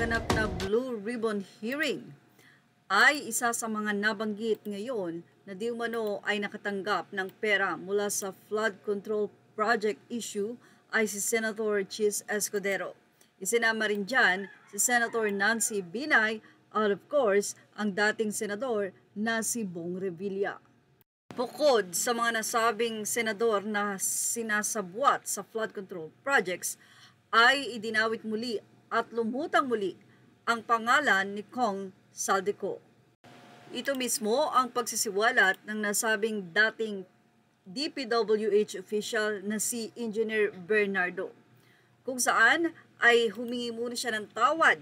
naganap na Blue Ribbon Hearing ay isa sa mga nabanggit ngayon na di umano ay nakatanggap ng pera mula sa flood control project issue ay si Senator Chis Escudero. Isinama rin dyan si Senator Nancy Binay at of course ang dating senador na si Bong Revilla. Bukod sa mga nasabing senador na sinasabwat sa flood control projects, ay idinawit muli at lumutang muli ang pangalan ni Kong Saldico. Ito mismo ang pagsisiwalat ng nasabing dating DPWH official na si Engineer Bernardo, kung saan ay humingi muna siya ng tawad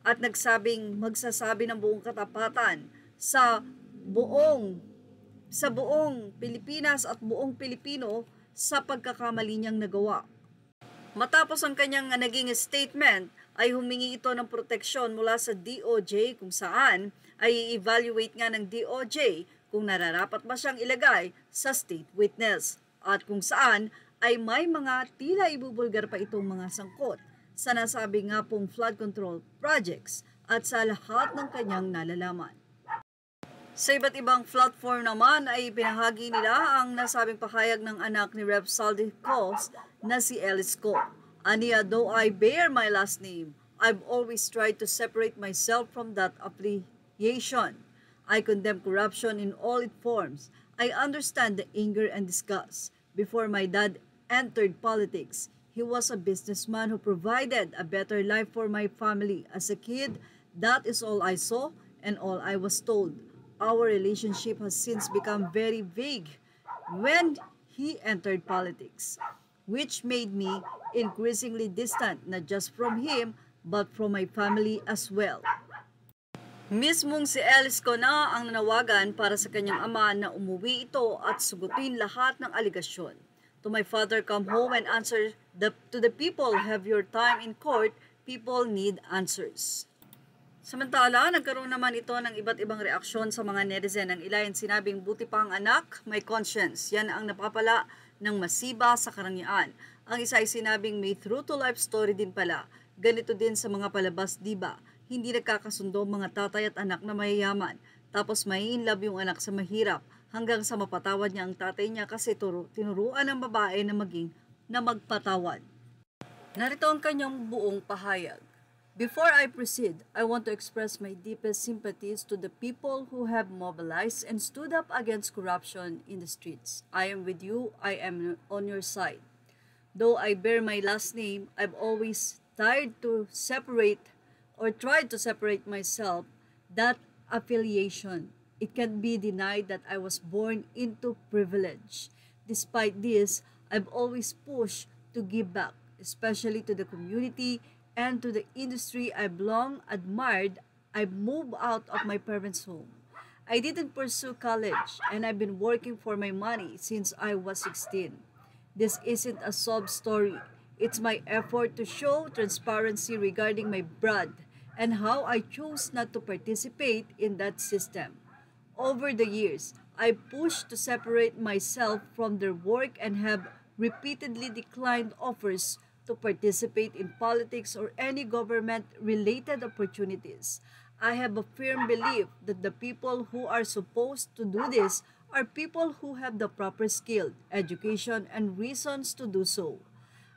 at nagsabing magsasabi ng buong katapatan sa buong Pilipinas at buong Pilipino sa pagkakamali niyang nagawa. Matapos ang kanyang naging statement ay humingi ito ng proteksyon mula sa DOJ kung saan ay i-evaluate nga ng DOJ kung nararapat ba siyang ilagay sa state witness at kung saan ay may mga tila ibubulgar pa itong mga sangkot sa nasabi nga pong flood control projects at sa lahat ng kanyang nalalaman. Sa iba't ibang platform naman ay pinahagi nila ang nasabing pahayag ng anak ni Rep. Saldico na si Ellis Ko. Aniya, though I bear my last name, I've always tried to separate myself from that affiliation. I condemn corruption in all its forms. I understand the anger and disgust. Before my dad entered politics, he was a businessman who provided a better life for my family. As a kid, that is all I saw and all I was told. Our relationship has since become very vague when he entered politics, which made me increasingly distant not just from him but from my family as well. Mismong si Ellis Ko na ang nanawagan para sa kanyang ama na umuwi ito at sugutin lahat ng aligasyon. To my father, come home and answer to the people. Have your time in court. People need answers. Samantala, nagkaroon naman ito ng iba't ibang reaksyon sa mga netizen. Ang ilan sinabing buti pa ang anak, may conscience. Yan ang napapala ng masiba sa karangyaan. Ang isa ay sinabing may true-to-life story din pala. Ganito din sa mga palabas, diba? Hindi nagkakasundo mga tatay at anak na mayayaman. Tapos may in love yung anak sa mahirap hanggang sa mapatawad niya ang tatay niya kasi tinuruan ng babae na magpatawad. Narito ang kanyang buong pahayag. Before I proceed, I want to express my deepest sympathies to the people who have mobilized and stood up against corruption in the streets. I am with you. I am on your side. Though I bear my last name, I've always tried to separate myself that affiliation. It can't be denied that I was born into privilege. Despite this, I've always pushed to give back, especially to the community and to the industry I've long admired. I've moved out of my parents' home. I didn't pursue college, and I've been working for my money since I was 16. This isn't a sob story. It's my effort to show transparency regarding my blood and how I chose not to participate in that system. Over the years, I pushed to separate myself from their work and have repeatedly declined offers to participate in politics or any government-related opportunities. I have a firm belief that the people who are supposed to do this are people who have the proper skill, education, and reasons to do so.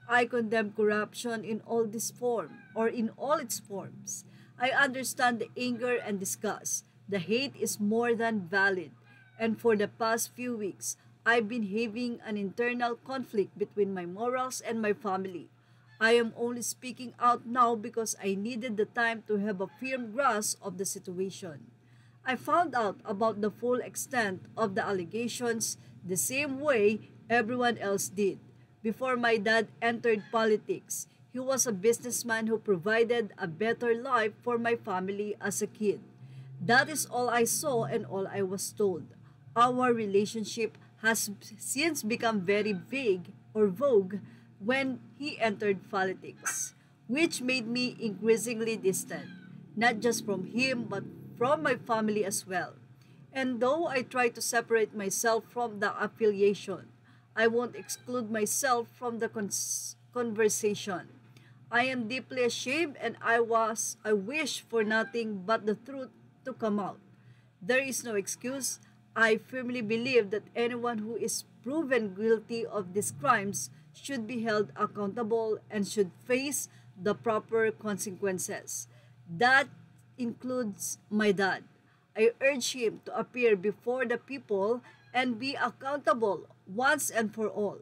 I condemn corruption in all its forms. I understand the anger and disgust. The hate is more than valid. And for the past few weeks, I've been having an internal conflict between my morals and my family. I am only speaking out now because I needed the time to have a firm grasp of the situation. I found out about the full extent of the allegations the same way everyone else did. Before my dad entered politics, he was a businessman who provided a better life for my family as a kid. That is all I saw and all I was told. Our relationship has since become very vogue when he entered politics, which made me increasingly distant, not just from him but from my family as well. And though I try to separate myself from the affiliation, I won't exclude myself from the conversation. I am deeply ashamed and I wish for nothing but the truth to come out. There is no excuse. I firmly believe that anyone who is proven guilty of these crimes should be held accountable and should face the proper consequences. That includes my dad. I urge him to appear before the people and be accountable once and for all.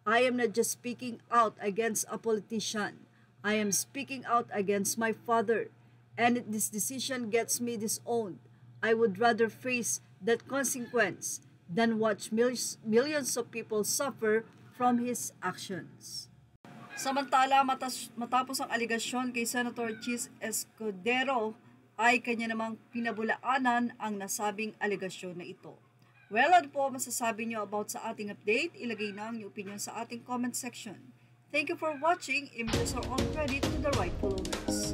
I am not just speaking out against a politician. I am speaking out against my father. And if this decision gets me disowned, I would rather face that consequence than watch millions of people suffer from his actions. Samantala, matapos ang aligasyon kay Senator Chis Escudero, ay kanya namang pinabulaanan ang nasabing aligasyon na ito. Well, ano po masasabi nyo about sa ating update? Ilagay na ang inyong opinion sa ating comment section. Thank you for watching. Images are all ready to the rightful owners.